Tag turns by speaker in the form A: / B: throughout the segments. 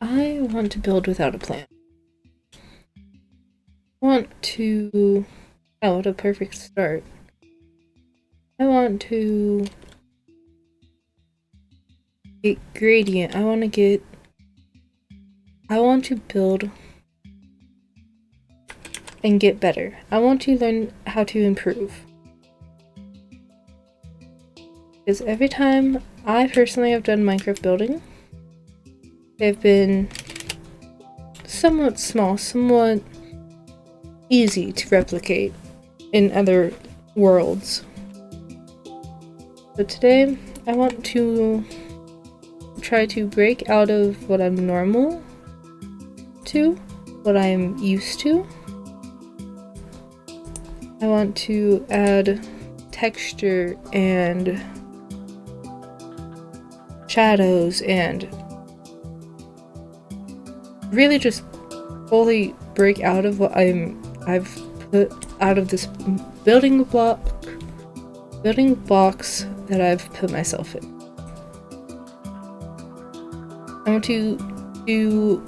A: I want to build without a plan. I want to... Oh, what a perfect start. I want to get gradient. I want to build and get better. I want to learn how to improve. Because every time I personally have done Minecraft building, they've been somewhat small, somewhat easy to replicate in other worlds. But today, I want to try to break out of what I'm normal to, what I'm used to. I want to add texture and shadows and really just fully break out of what I've put out of this building box that I've put myself in. I want to do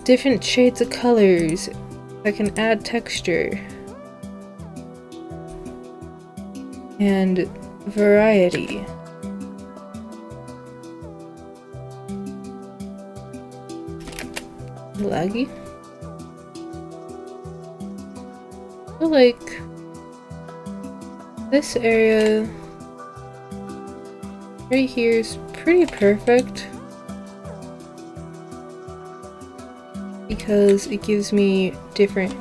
A: different shades of colors. I can add texture and variety. Laggy. I feel like this area right here is pretty perfect because it gives me different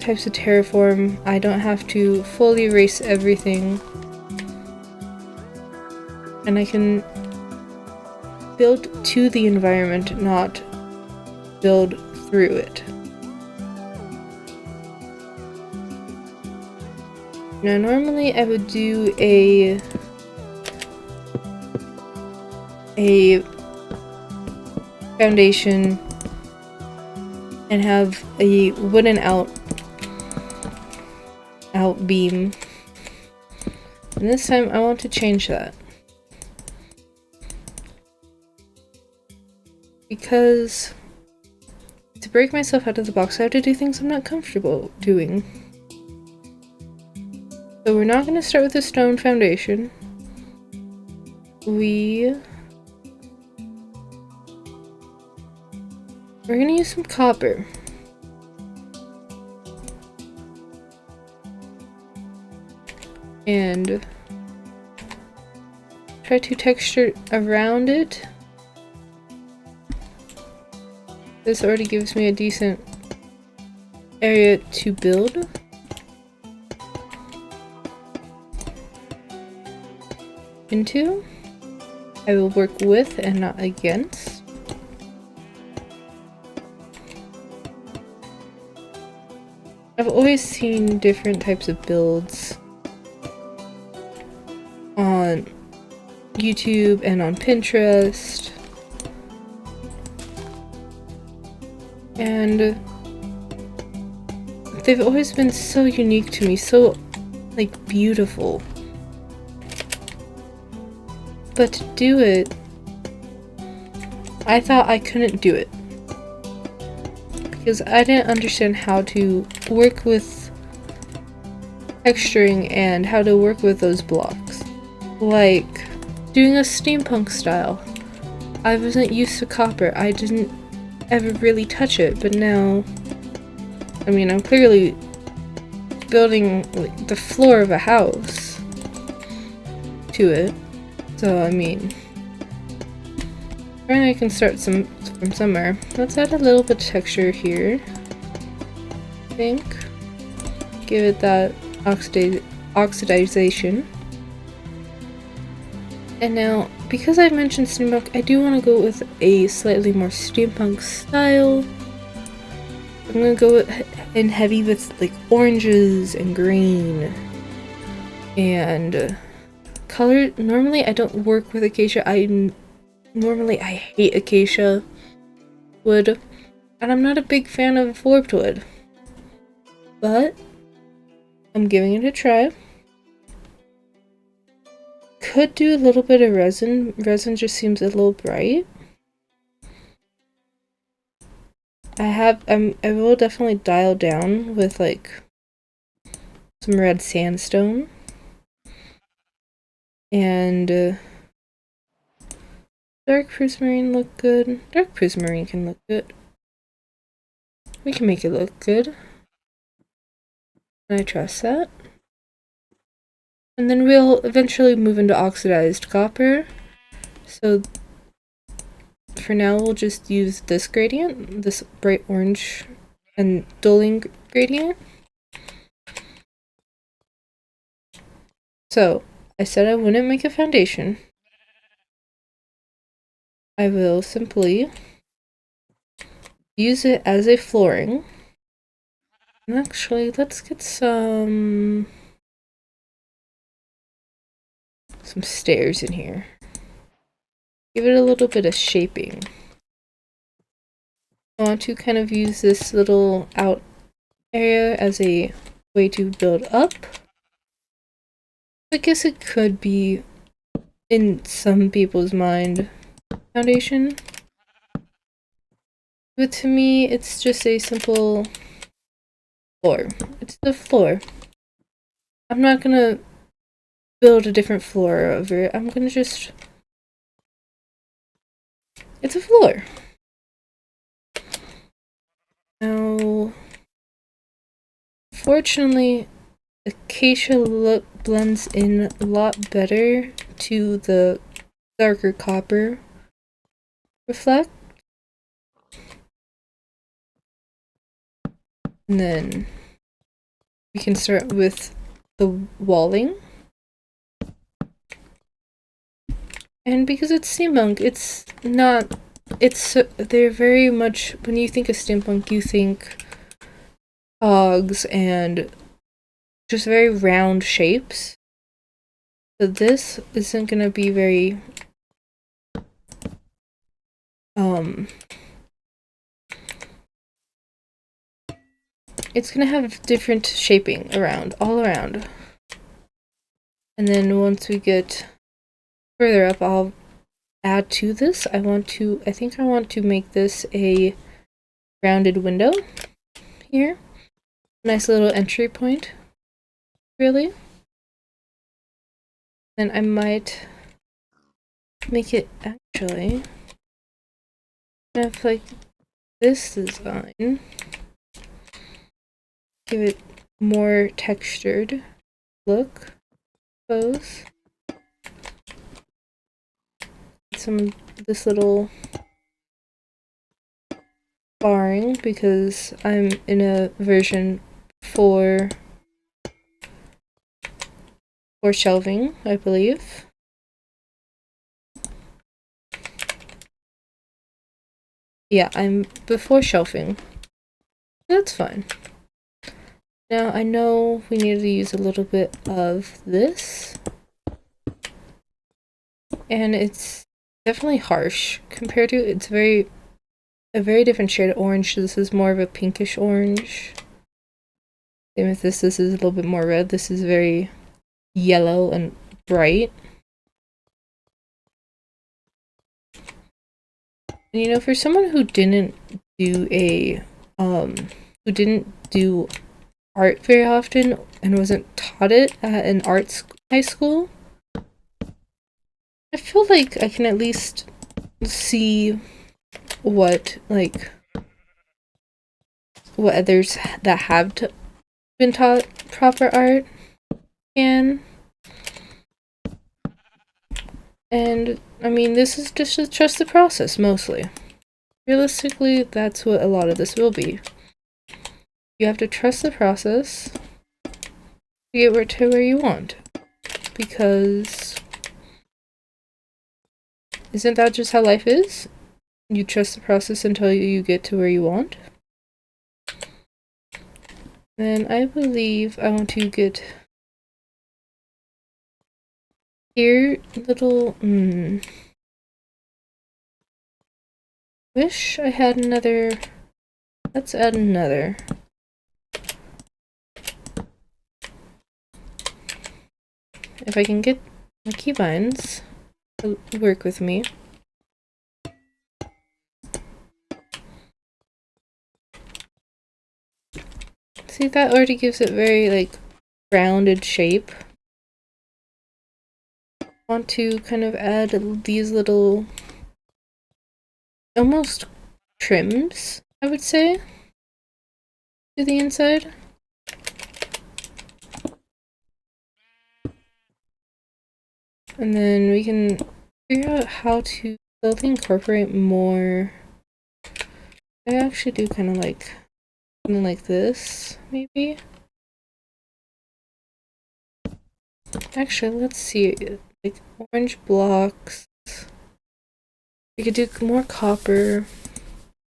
A: types of terraform. I don't have to fully erase everything, and I can build to the environment, not build through it. Now, normally I would do a foundation and have a wooden out beam, and this time I want to change that. Because to break myself out of the box, I have to do things I'm not comfortable doing. So we're not going to start with a stone foundation. We're going to use some copper. And try to texture around it. This already gives me a decent area to build. Into. I will work with and not against. I've always seen different types of builds on YouTube and on Pinterest. And they've always been so unique to me, so like beautiful. But to do it, I thought I couldn't do it because I didn't understand how to work with texturing and how to work with those blocks. Like doing a steampunk style. I wasn't used to copper. I didn't ever really touch it, but now, I mean, I'm clearly building like the floor of a house to it. So, I mean, I can start from somewhere. Let's add a little bit of texture here. I think. Give it that oxidization. And now, because I mentioned steampunk, I do want to go with a slightly more steampunk style. I'm going to go in heavy with like oranges and green and color. Normally I don't work with acacia. I hate acacia wood, and I'm not a big fan of warped wood, but I'm giving it a try could do a little bit of resin. Resin just seems a little bright. I will definitely dial down with like some red sandstone. And dark prismarine look good. Dark prismarine can look good. We can make it look good. And I trust that. And then we'll eventually move into oxidized copper. So for now we'll just use this gradient, this bright orange and dulling gradient. So I said I wouldn't make a foundation. I will simply use it as a flooring. And actually, let's get some stairs in here. Give it a little bit of shaping. I want to kind of use this little out area as a way to build up. I guess it could be, in some people's mind, foundation. But to me, it's just a simple floor. It's the floor. I'm not gonna build a different floor over it. I'm gonna just... It's a floor. Now, fortunately, acacia blends in a lot better to the darker copper reflect. And then we can start with the walling. And because it's steampunk, it's not, they're very much, when you think of steampunk, you think cogs and just very round shapes. So this isn't gonna be very, it's gonna have different shaping all around. And then once we get further up, I'll add to this. I think I want to make this a rounded window here. Nice little entry point, really. Then I might make it actually have like this design. Give it more textured look, I suppose. Some of this little barring because I'm in a version for shelving, I believe. Yeah, I'm before shelving. That's fine. Now I know we need to use a little bit of this. And it's definitely harsh compared to, it's a very different shade of orange. This is more of a pinkish orange. Same with this is a little bit more red. This is very yellow and bright. And you know, for someone who didn't do art very often and wasn't taught it at an high school, I feel like I can at least see what others that have been taught proper art can. And I mean, this is just to trust the process mostly. Realistically, that's what a lot of this will be. You have to trust the process to get to where you want. Because isn't that just how life is? You trust the process until you get to where you want. Then I believe I want to get here little wish I had another. Let's add another. If I can get keybinds to work with me. See, that already gives it very, like, rounded shape. I want to kind of add these little, almost trims, I would say, to the inside. And then we can figure out how to slowly incorporate more. I actually do kind of like something like this, maybe. Actually, let's see, like orange blocks. We could do more copper.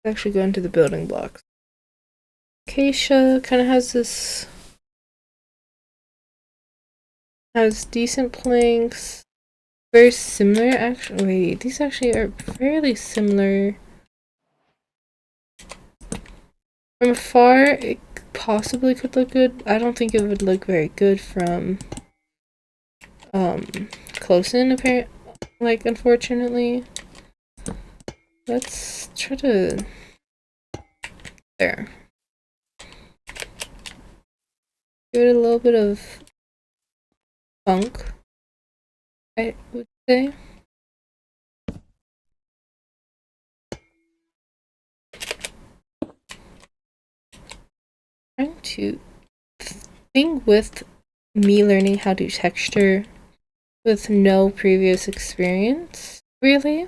A: Let's actually go into the building blocks. Acacia kind of has this, has decent planks. Very similar, actually. Wait, these actually are fairly similar. From afar, it possibly could look good. I don't think it would look very good from close in, apparently, like, unfortunately. Let's try to, there. Give it a little bit of funk, I would say. Trying to think with me learning how to texture with no previous experience, really,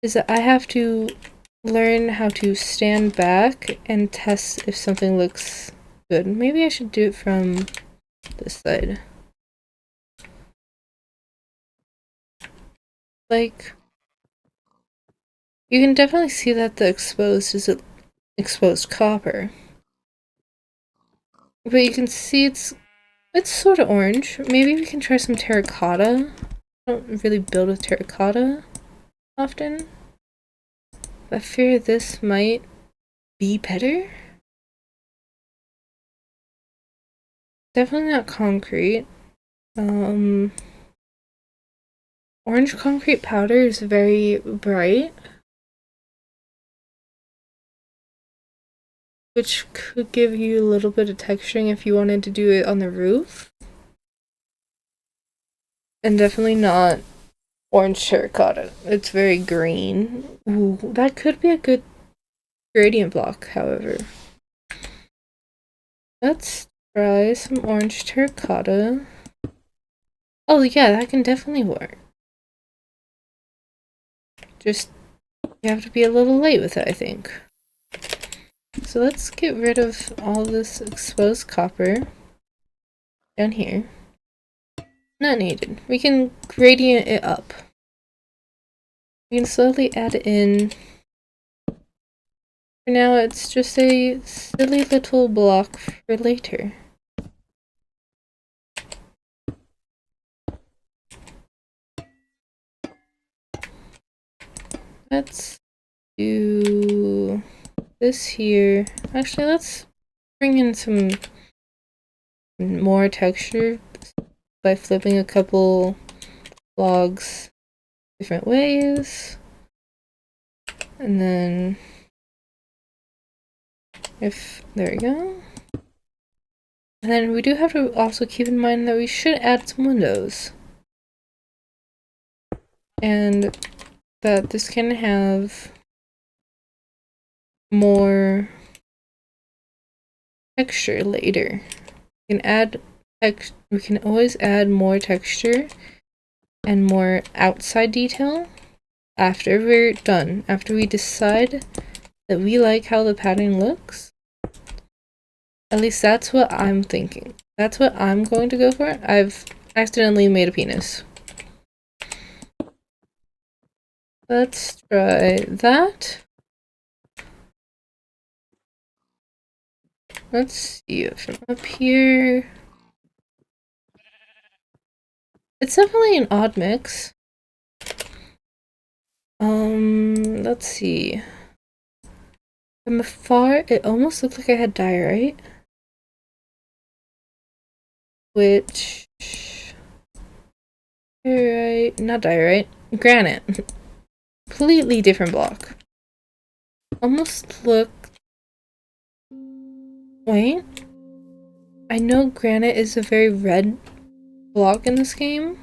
A: is that I have to learn how to stand back and test if something looks good. Maybe I should do it from this side. Like, you can definitely see that the exposed is exposed copper. But you can see it's sort of orange. Maybe we can try some terracotta. I don't really build with terracotta often. But I fear this might be better. Definitely not concrete. Orange concrete powder is very bright, which could give you a little bit of texturing if you wanted to do it on the roof. And definitely not orange terracotta. It's very green. Ooh, that could be a good gradient block, however. Let's try some orange terracotta. Oh yeah, that can definitely work. Just, you have to be a little late with it, I think. So let's get rid of all this exposed copper down here. Not needed. We can gradient it up. We can slowly add it in. For now, it's just a silly little block for later. Let's do this here. Actually, let's bring in some more texture by flipping a couple logs different ways. And then, there we go. And then we do have to also keep in mind that we should add some windows. And that this can have more texture later. We can always add more texture and more outside detail after we're done. After we decide that we like how the pattern looks. At least that's what I'm thinking. That's what I'm going to go for. I've accidentally made a penis. Let's try that. Let's see it from up here. It's definitely an odd mix. Let's see. From afar, it almost looked like I had diorite. Which Diorite, not diorite, granite. Completely different block. Almost look... Wait. I know granite is a very red block in this game,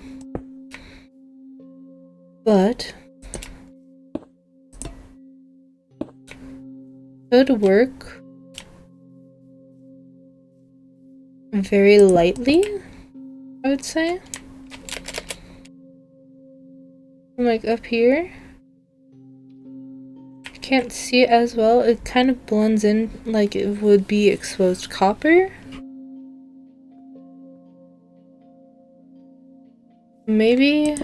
A: but could work very lightly, I would say. Like up here, you can't see it as well. It kind of blends in like it would be exposed copper. Maybe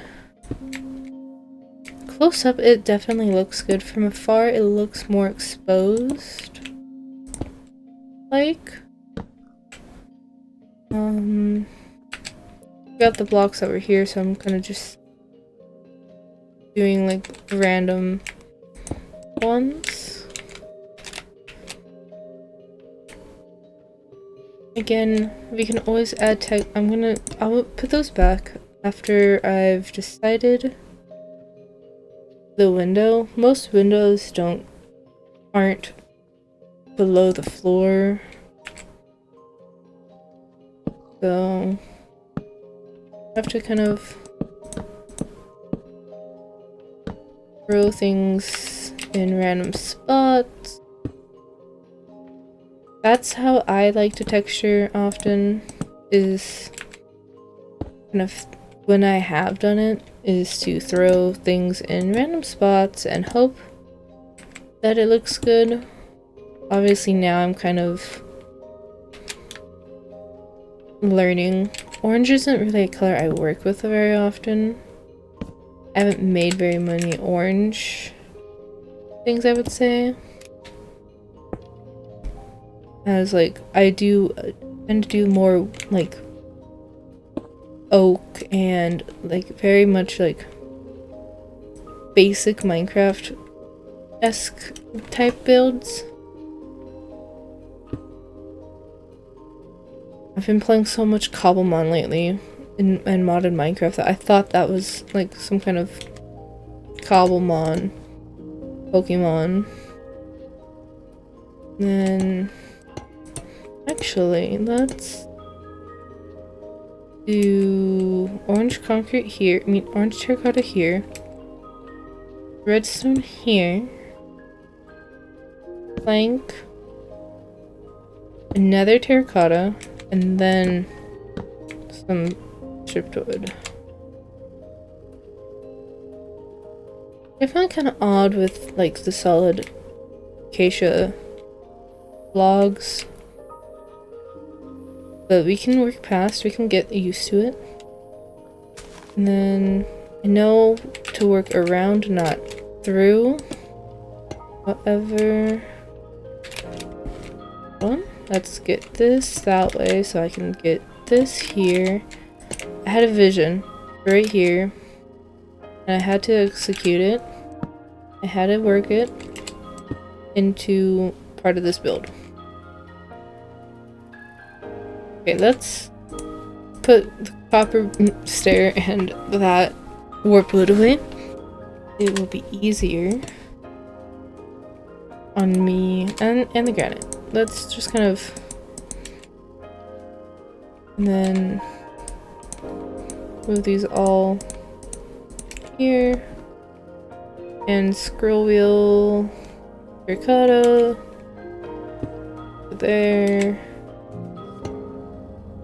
A: close up it definitely looks good. From afar it looks more exposed. Like got the blocks over here, so I'm kind of just doing like random ones. Again, we can always add tech. I'll put those back after I've decided the window. Most windows aren't below the floor. So I have to kind of throw things in random spots. That's how I like to texture often, is kind of when I have done it, is to throw things in random spots and hope that it looks good. Obviously now I'm kind of learning. Orange isn't really a color I work with very often. I haven't made very many orange things, I would say. As like, I tend to do more like oak and like very much like basic Minecraft-esque type builds. I've been playing so much Cobblemon lately in modded Minecraft that I thought that was like some kind of Cobblemon Pokemon. Then actually, let's do orange concrete here. I mean, orange terracotta here. Redstone here. Plank. Another terracotta. And then some chipped wood. I find it kind of odd with like the solid acacia logs. But we can work past, we can get used to it. And then I know to work around, not through. However, let's get this that way so I can get this here. I had a vision right here and I had to execute it. I had to work it into part of this build. Okay, let's put the copper stair and that warp wood away. It will be easier on me and the granite. Let's just kind of, and then move these all here, and scroll wheel, terracotta, there,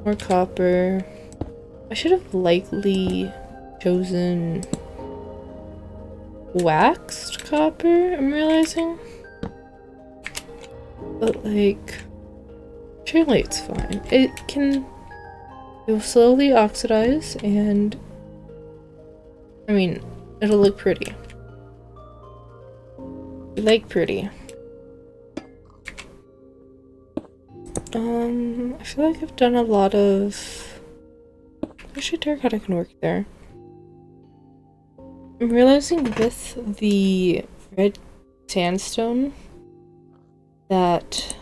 A: more copper. I should have likely chosen waxed copper, I'm realizing. But like, surely it's fine. It will slowly oxidize and, I mean, it'll look pretty. I like pretty. I feel like I've done a lot of, actually terracotta can work there. I'm realizing with the red sandstone that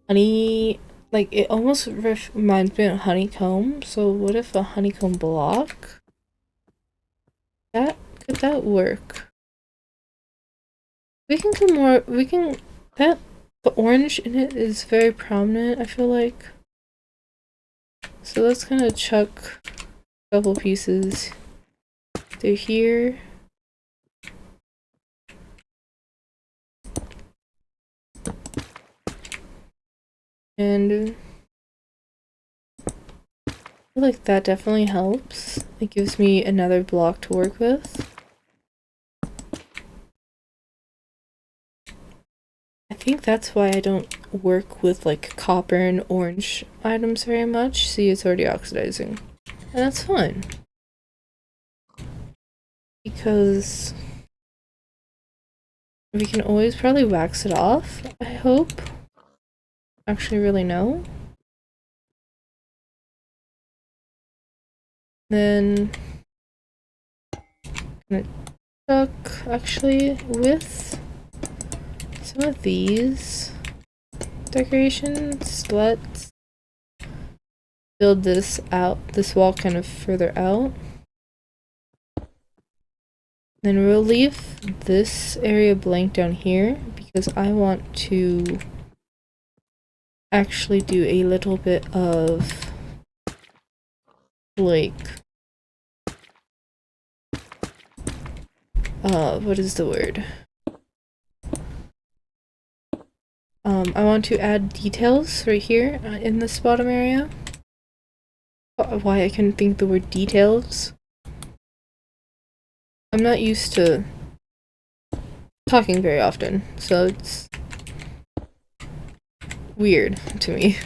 A: honey like, it almost reminds me of honeycomb. So what if a honeycomb block? Could that work? We can do more. The orange in it is very prominent, I feel like. So let's kind of chuck a couple pieces through here. And I feel like that definitely helps. It gives me another block to work with. I think that's why I don't work with like copper and orange items very much. See, it's already oxidizing. And that's fine. Because we can always probably wax it off, I hope. Actually really know. Then I'm gonna chuck actually with some of these decorations. Let's build this wall kind of further out. Then we'll leave this area blank down here because I want to actually do a little bit of like what is the word? I want to add details right here in this bottom area. Why I couldn't think the word details. I'm not used to talking very often, so it's weird to me.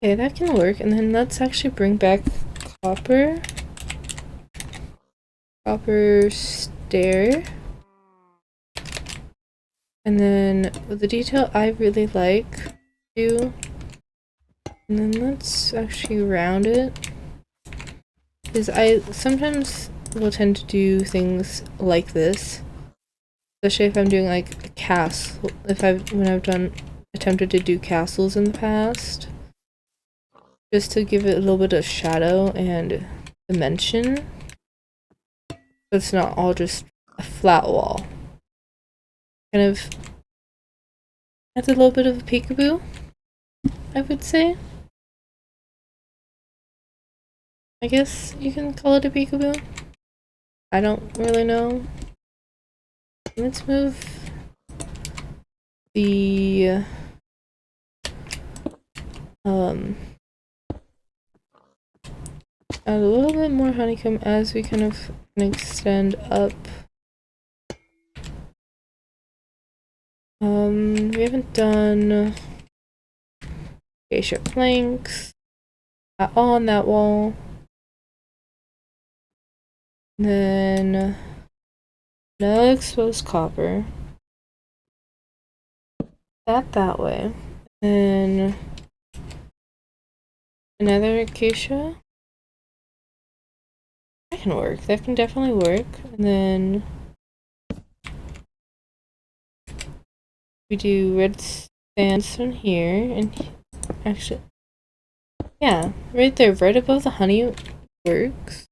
A: Okay, that can work. And then let's actually bring back copper. Copper stair. And then with the detail I really like to, and then let's actually round it. Because I sometimes will tend to do things like this. Especially if I'm doing like a castle. When I've attempted to do castles in the past. Just to give it a little bit of shadow and dimension. So it's not all just a flat wall. Kind of adds a little bit of a peekaboo, I would say. I guess you can call it a peekaboo. I don't really know. Let's move the add a little bit more honeycomb as we kind of extend up. We haven't done acacia planks at all on that wall. Then no exposed copper. That way. Then another acacia. That can work. That can definitely work. And then we do red sandstone here, and actually, yeah, right there, right above the honey works.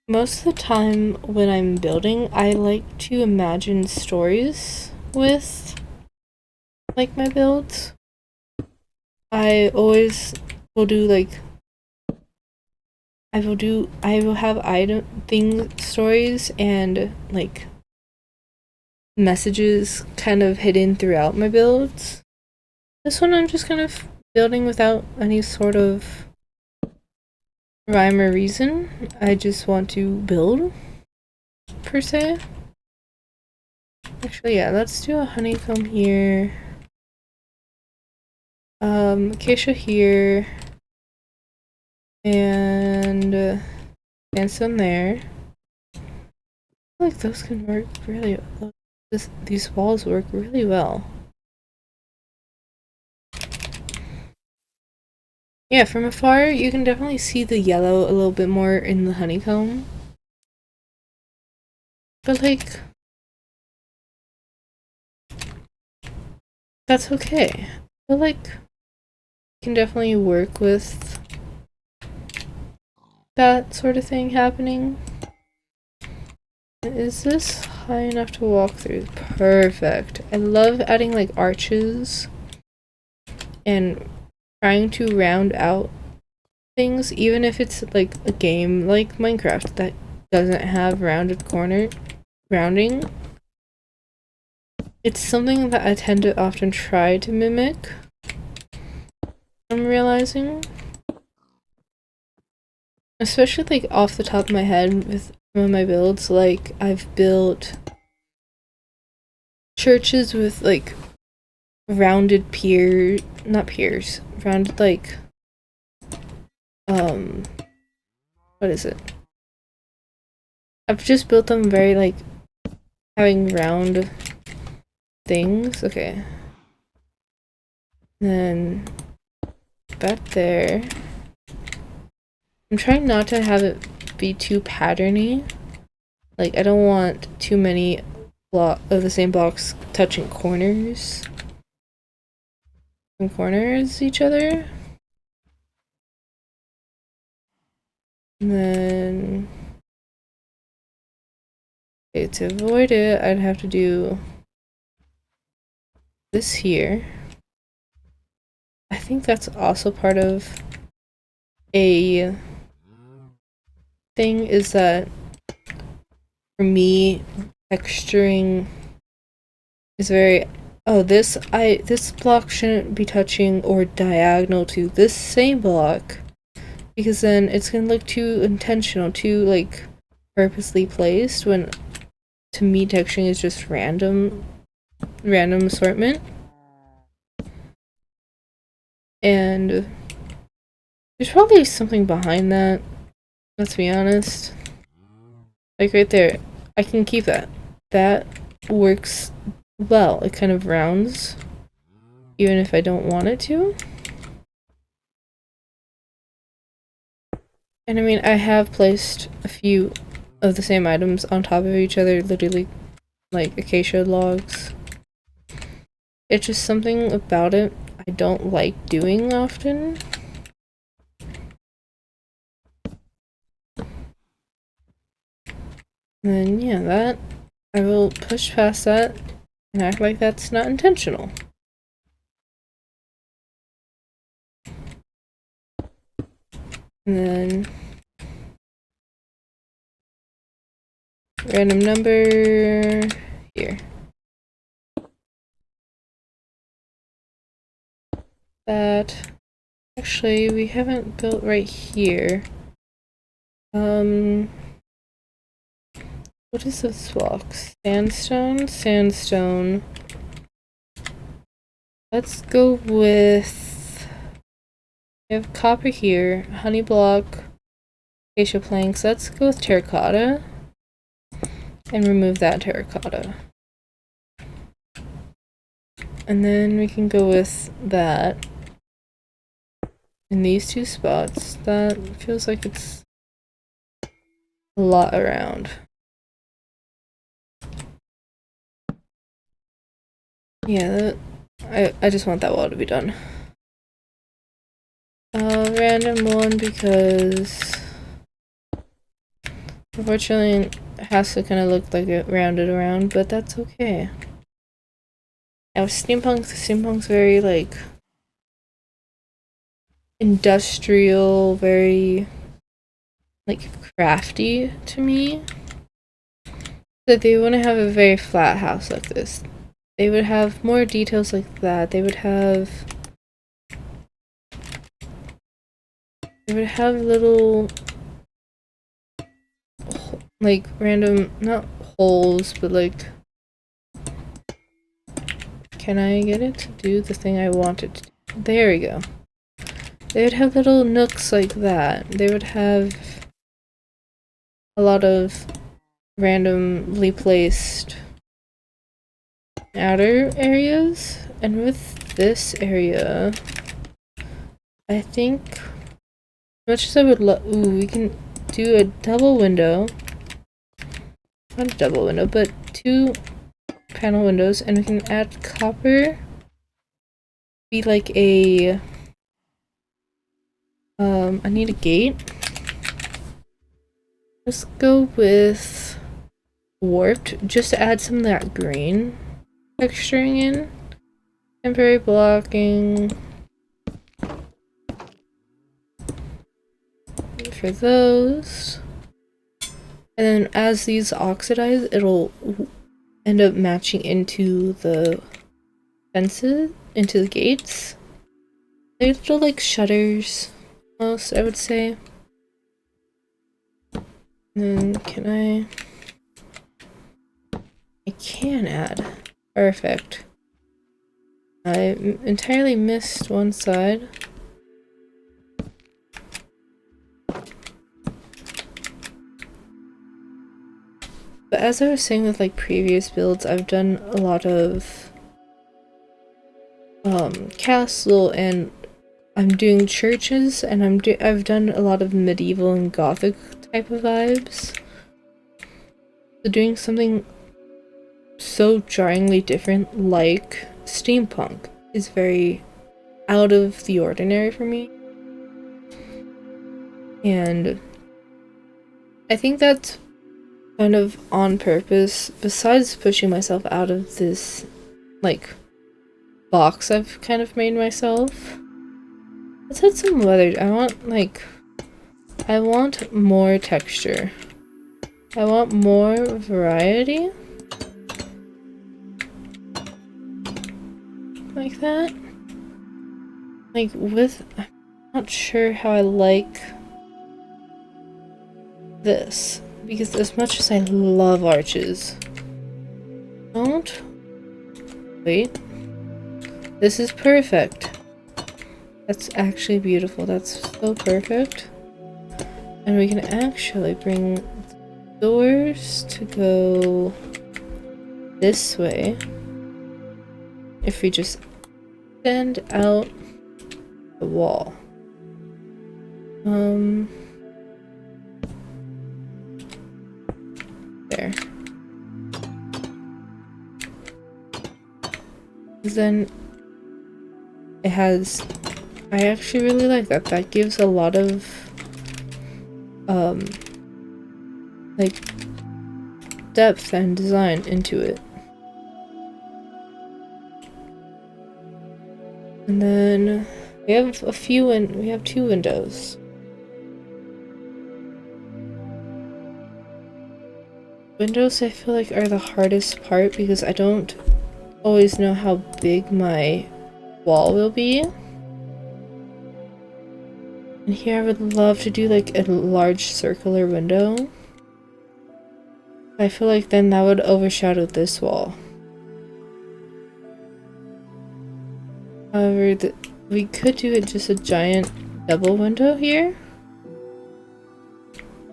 A: Most of the time when I'm building, I like to imagine stories with like my builds. I always will do like I will have stories and like messages kind of hidden throughout my builds. This one I'm just kind of building without any sort of rhyme or reason. I just want to build, per se. Actually, yeah, let's do a honeycomb here. Acacia here. And some there. I feel like those can work really well. These walls work really well. Yeah, from afar, you can definitely see the yellow a little bit more in the honeycomb. But, like, that's okay. But, like, you can definitely work with that sort of thing happening. Is this high enough to walk through? Perfect. I love adding, like, arches and trying to round out things, even if it's like a game like Minecraft that doesn't have rounding. It's something that I tend to often try to mimic. I'm realizing, especially like off the top of my head with some of my builds, like I've built churches with like rounded not piers, rounded like what is it? I've just built them very like having round things. Okay. Then that there. I'm trying not to have it be too patterny. Like I don't want too many of the same blocks touching corners each other. And then okay, to avoid it, I'd have to do this here. I think that's also part of a thing, is that for me texturing is very this block shouldn't be touching or diagonal to this same block, because then it's gonna look too intentional, too like purposely placed, when to me texturing is just random assortment. And there's probably something behind that, let's be honest. Like right there, I can keep that. That works well. It kind of rounds, even if I don't want it to. And I mean, I have placed a few of the same items on top of each other, literally like acacia logs. It's just something about it I don't like doing often. And then, yeah, that I will push past that and act like that's not intentional. And then random number here. That actually we haven't built right here. What is this block? Sandstone. Let's go with, we have copper here, honey block, acacia planks. Let's go with terracotta and remove that terracotta. And then we can go with that in these two spots. That feels like it's a lot around. Yeah, I just want that wall to be done. Random one, because unfortunately it has to kind of look like it rounded around, but that's okay. Now steampunk's very like industrial, very like crafty to me. That they wouldn't have a very flat house like this. They would have more details like that. They would have little like random, not holes, but like, can I get it to do the thing I wanted to do? There we go. They would have little nooks like that. They would have a lot of randomly placed outer areas. And with this area, I think, as much as I would love, ooh, we can do a double window. Not a double window, but 2 panel windows, and we can add copper. Be like a, I need a gate. Let's go with warped, just to add some of that green texturing in. Temporary blocking for those. And then as these oxidize, it'll end up matching into the fences, into the gates. They're little like shutters, almost, I would say. And then can I can add. Perfect. I entirely missed one side. But as I was saying with like previous builds, I've done a lot of castle, and I'm doing churches, and I've done a lot of medieval and gothic type of vibes. So doing something so jarringly different like steampunk is very out of the ordinary for me. And I think that's kind of on purpose, besides pushing myself out of this like box I've kind of made myself. Let's add some leather. I want more texture. I want more variety. Like that. Like with, I'm not sure how I like this, because as much as I love arches, don't wait. This is perfect. That's actually beautiful. That's so perfect. And we can actually bring doors to go this way if we just extend out the wall. There. Then it has, I actually really like that. That gives a lot of like depth and design into it. And then we have we have 2 windows. Windows I feel like are the hardest part because I don't always know how big my wall will be. And here I would love to do like a large circular window. I feel like then that would overshadow this wall. However, we could do it just a giant double window here.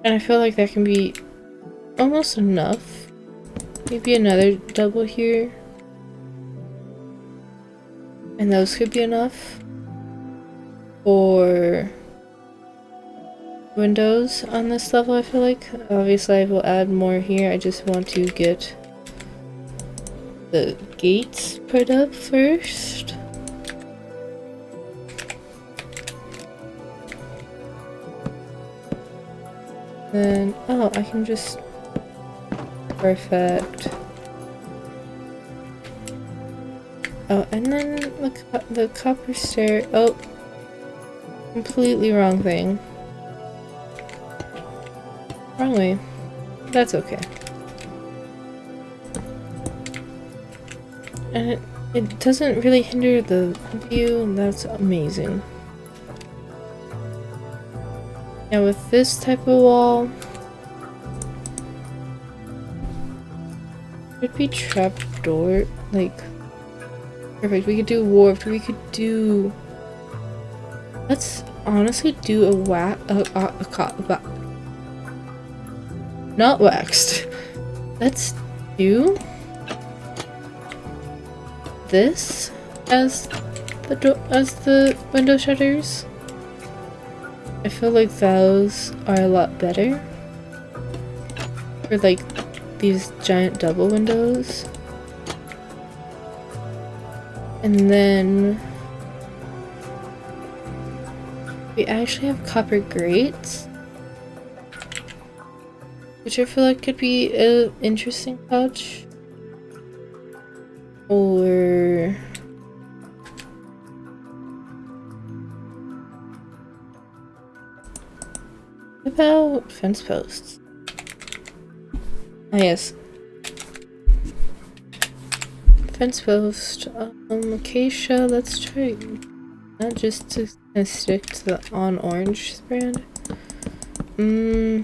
A: And I feel like that can be almost enough. Maybe another double here. And those could be enough for windows on this level, I feel like. Obviously I will add more here. I just want to get the gates put up first. Then, oh, I can just, perfect. Oh, and then the copper stair, oh, completely wrong thing. Wrong way. That's okay. And it doesn't really hinder the view, and that's amazing. Now with this type of wall, could be trapdoor, like, perfect. We could do warped, we could do, let's honestly do not waxed. Let's do this as the window shutters. I feel like those are a lot better for like these giant double windows. And then we actually have copper grates, which I feel like could be an interesting touch. Or what about fence posts? Ah yes. Fence post. Acacia, let's try not just to kind of stick to the on orange brand. I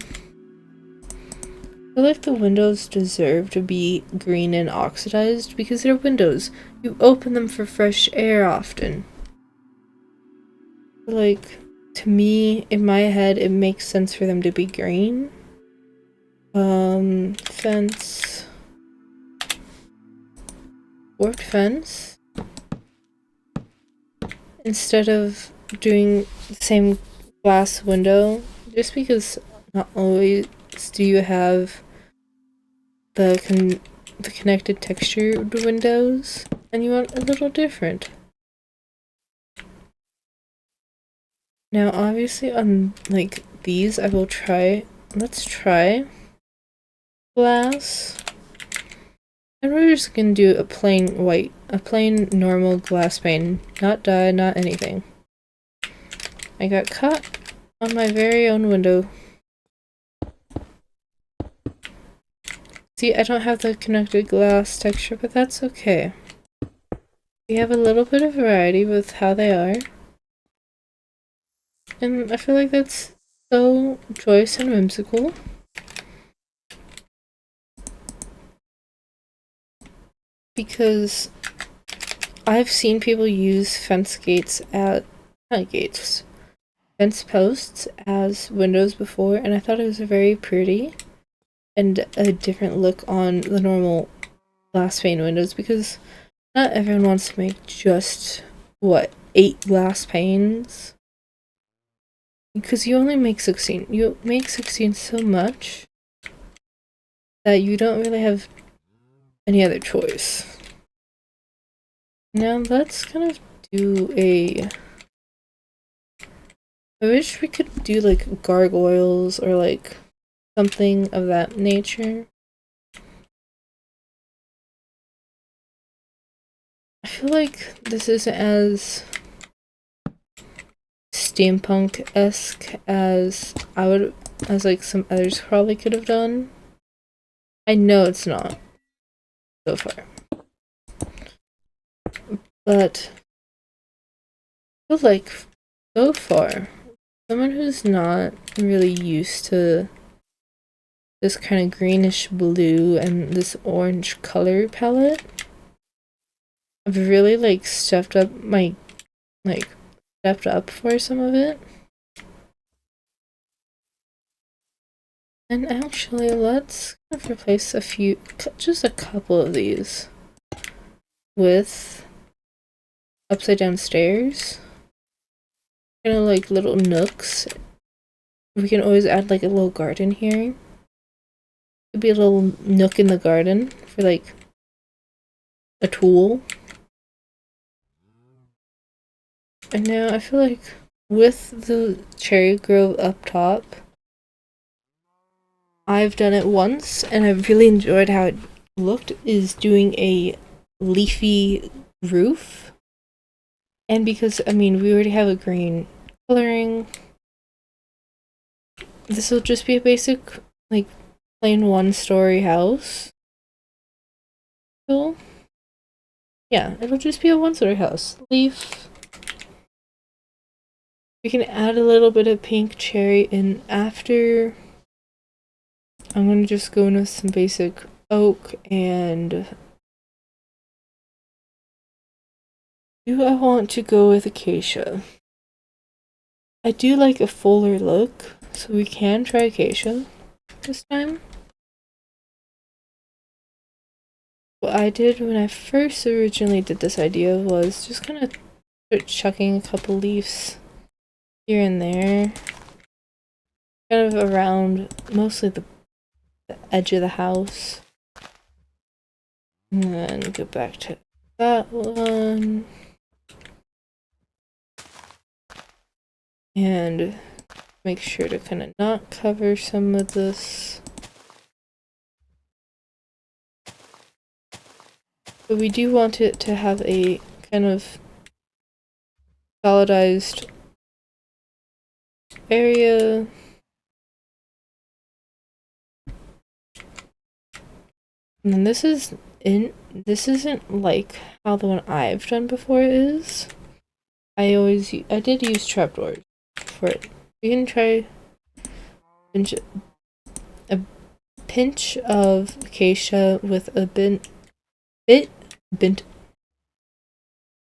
A: feel like the windows deserve to be green and oxidized because they're windows. You open them for fresh air often. Like, to me, in my head, it makes sense for them to be green. Fence. Warped fence. Instead of doing the same glass window, just because not always do you have the connected textured windows, and you want a little different. Now, obviously, on like these, I will try. Let's try glass, and we're just gonna do a plain normal glass pane, not dye, not anything. I got caught on my very own window. See, I don't have the connected glass texture, but that's okay. We have a little bit of variety with how they are. And I feel like that's so choice and whimsical. Because I've seen people use fence posts as windows before, and I thought it was very pretty and a different look on the normal glass pane windows, because not everyone wants to make just, what, 8 glass panes? Because you only make 16. You make 16 so much that you don't really have any other choice. Now let's kind of do I wish we could do like gargoyles or like something of that nature. I feel like this isn't as steampunk-esque as like some others probably could have done. I know it's not so far. But I feel like so far, someone who's not really used to this kind of greenish blue and this orange color palette, I've really like stepped up for some of it. And actually, let's kind of replace just a couple of these with upside down stairs. Kind of like little nooks. We can always add like a little garden here. It'd be a little nook in the garden for like a tool. And now I feel like with the cherry grove up top, I've done it once and I've really enjoyed how it looked, is doing a leafy roof. And because, I mean, we already have a green coloring, this will just be a basic, like, plain one-story house. So, yeah, it'll just be a one-story house. Leaf. We can add a little bit of pink cherry in after. I'm gonna just go in with some basic oak, and do I want to go with acacia? I do like a fuller look, so we can try acacia this time. What I did when I first originally did this idea was just kind of start chucking a couple leaves here and there. kind of around mostly the edge of the house. And then go back to that one. And make sure to kind of not cover some of this. But we do want it to have a kind of solidized area. And then this isn't like how the one I've done before is. I did use trapdoors for it. We can try a pinch of acacia with a bit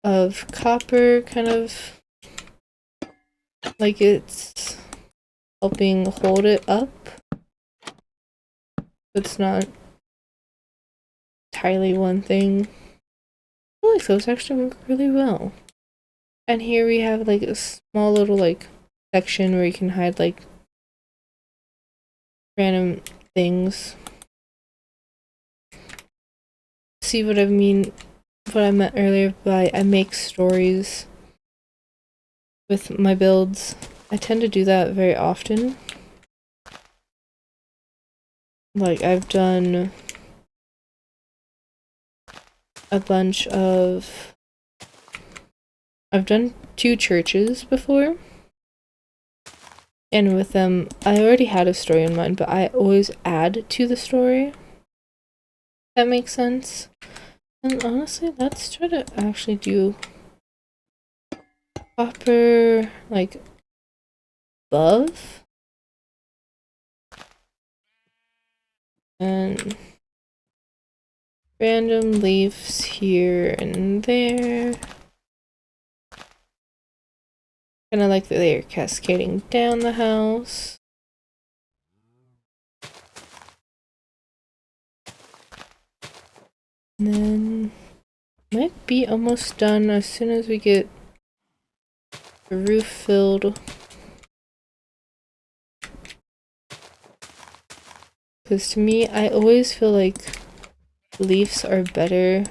A: of copper, kind of like it's helping hold it up. It's not entirely one thing. I feel like those actually work really well. And here we have like a small little like section where you can hide like random things. See what I mean? What I meant earlier by I make stories with my builds. I tend to do that very often. Like I've done a bunch of... I've done 2 churches before. And with them, I already had a story in mind, but I always add to the story. That makes sense. And honestly, let's try to actually do copper, like, above. And random leaves here and there. Kind of like they're cascading down the house. And then might be almost done as soon as we get the roof filled. Because to me, I always feel like leaves are better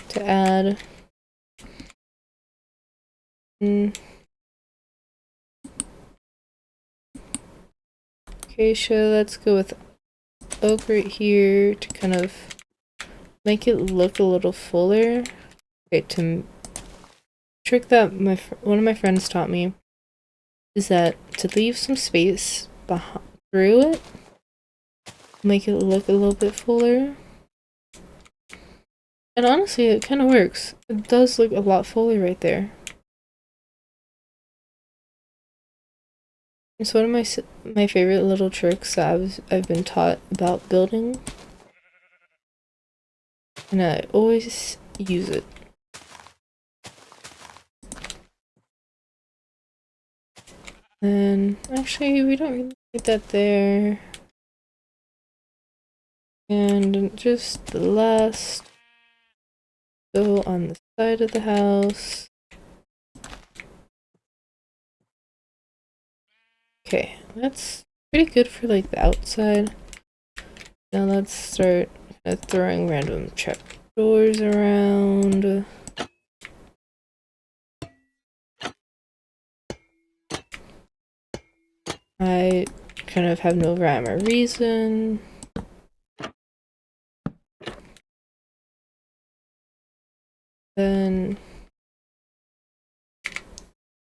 A: to add. Acacia, let's go with oak right here to kind of make it look a little fuller. Okay, to trick that one of my friends taught me is that to leave some space through it, make it look a little bit fuller. And honestly, it kind of works. It does look a lot fuller right there. It's one of my favorite little tricks that I've been taught about building, and I always use it. And actually, we don't really need that there. And just the last go on the side of the house. Okay, that's pretty good for like the outside. Now let's start throwing random trapdoors around. I kind of have no rhyme or reason. Then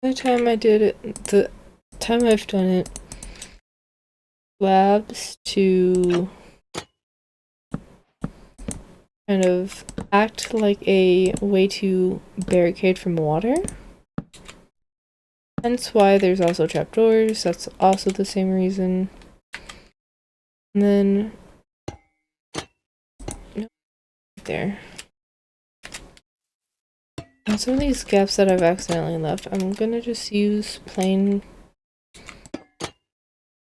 A: the time I did it, the time I've done it, slabs to kind of act like a way to barricade from water. Hence why there's also trapdoors. That's also the same reason. And then right there. And some of these gaps that I've accidentally left, I'm gonna just use plain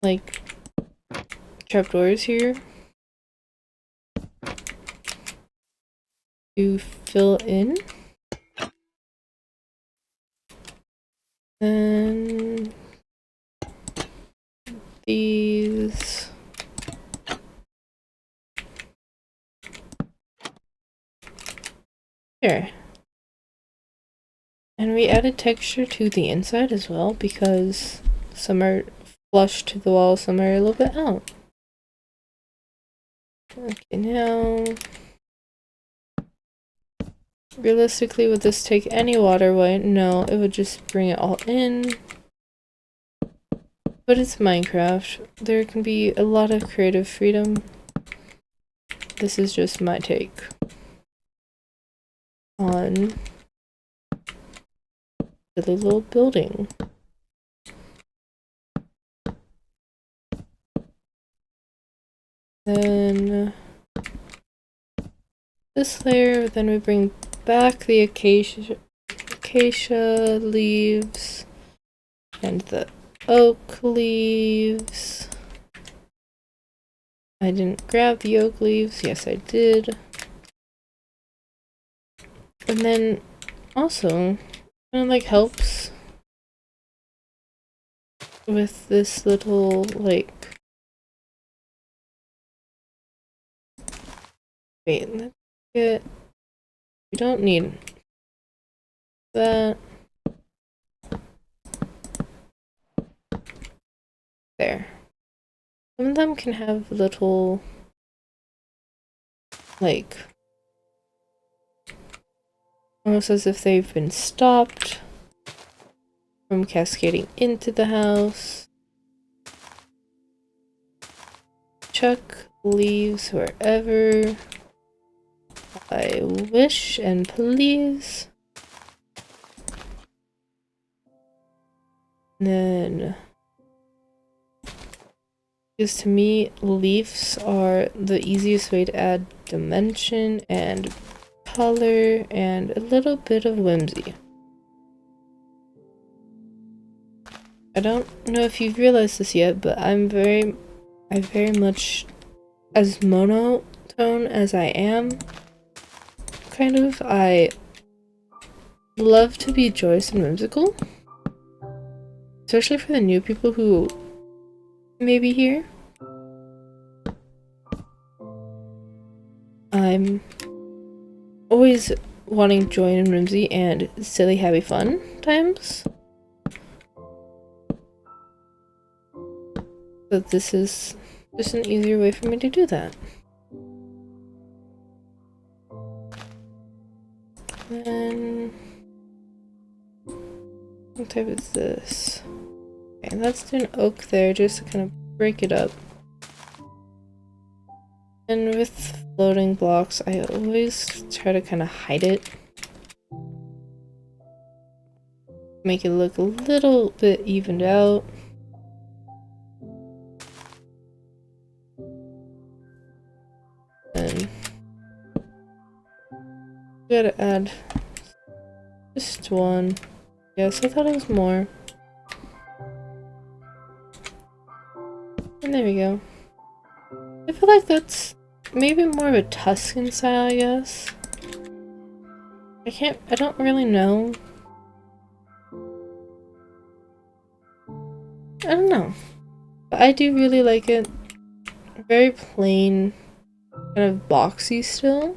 A: like trapdoors here to fill in. And Here. And we added texture to the inside as well because some are flush to the wall, some are a little bit out. Okay, now realistically, would this take any water away? No, it would just bring it all in. But it's Minecraft. There can be a lot of creative freedom. This is just my take on the little building. Then this layer, then we bring back the acacia leaves and the oak leaves. I didn't grab the oak leaves. Yes, I did. And then also, kind of like helps with this little like. Wait, let's get. We don't need that. There. Some of them can have little, like, almost as if they've been stopped from cascading into the house. Chuck leaves wherever I wish and please. And then, because to me, leaves are the easiest way to add dimension and color and a little bit of whimsy. I don't know if you've realized this yet, but I very much, as monotone as I am, kind of, I love to be joyous and whimsical. Especially for the new people who may be here. I'm always wanting joy and whimsy and silly, happy fun times. But this is just an easier way for me to do that. And what type is this? Okay, let's do an oak there just to kind of break it up. And with floating blocks, I always try to kind of hide it. Make it look a little bit evened out. And gotta add just one. Yes, I thought it was more. And there we go. I feel like that's maybe more of a Tuscan style, I guess. I don't really know. I don't know. But I do really like it. Very plain, kind of boxy still.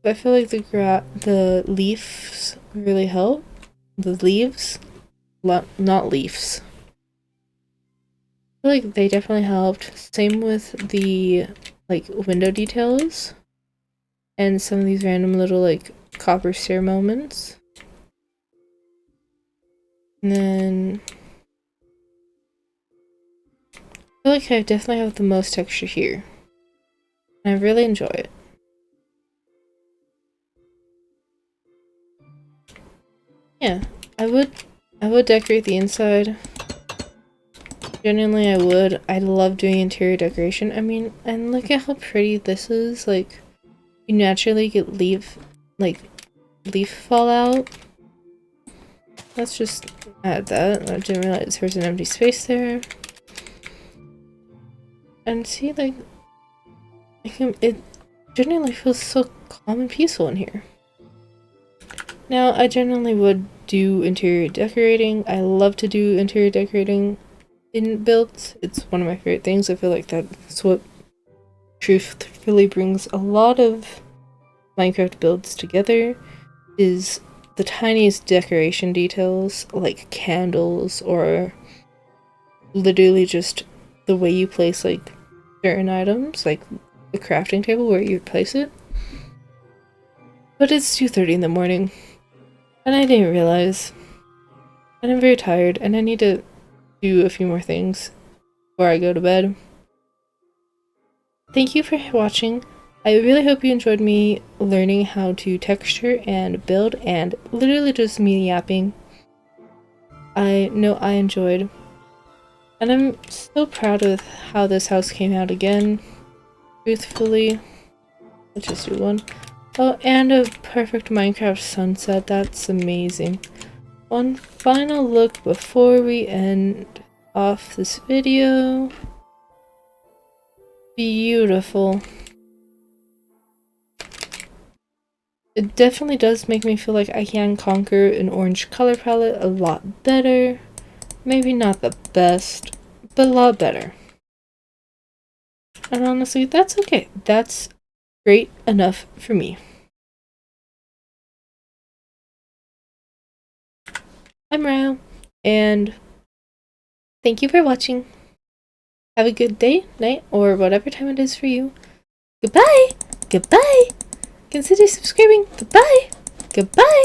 A: But I feel like the leaves really help. The leaves? Not leaves. I feel like they definitely helped. Same with the like window details and some of these random little like copper stair moments. And then I feel like I definitely have the most texture here. And I really enjoy it. Yeah, I would decorate the inside. Genuinely, I would. I love doing interior decoration. I mean, and look at how pretty this is. Like, you naturally get leaf fallout. Let's just add that. I didn't realize there's an empty space there. And see, like, it genuinely feels so calm and peaceful in here. Now, I generally would do interior decorating. I love to do interior decorating in builds. It's one of my favorite things. I feel like that's what truthfully brings a lot of Minecraft builds together is the tiniest decoration details, like candles, or literally just the way you place like certain items, like the crafting table where you place it. But it's 2:30 in the morning, and I didn't realize. And I'm very tired, and I need to do a few more things before I go to bed. Thank you for watching. I really hope you enjoyed me learning how to texture and build, and literally just me yapping. I know I enjoyed. And I'm so proud of how this house came out again. Truthfully. Let's just do one. Oh, and a perfect Minecraft sunset. That's amazing. One final look before we end off this video. Beautiful. It definitely does make me feel like I can conquer an orange color palette a lot better. Maybe not the best, but a lot better. And honestly, that's okay. That's great enough for me. I'm Ryle, and thank you for watching. Have a good day, night, or whatever time it is for you. Goodbye! Goodbye! Consider subscribing. Goodbye! Goodbye!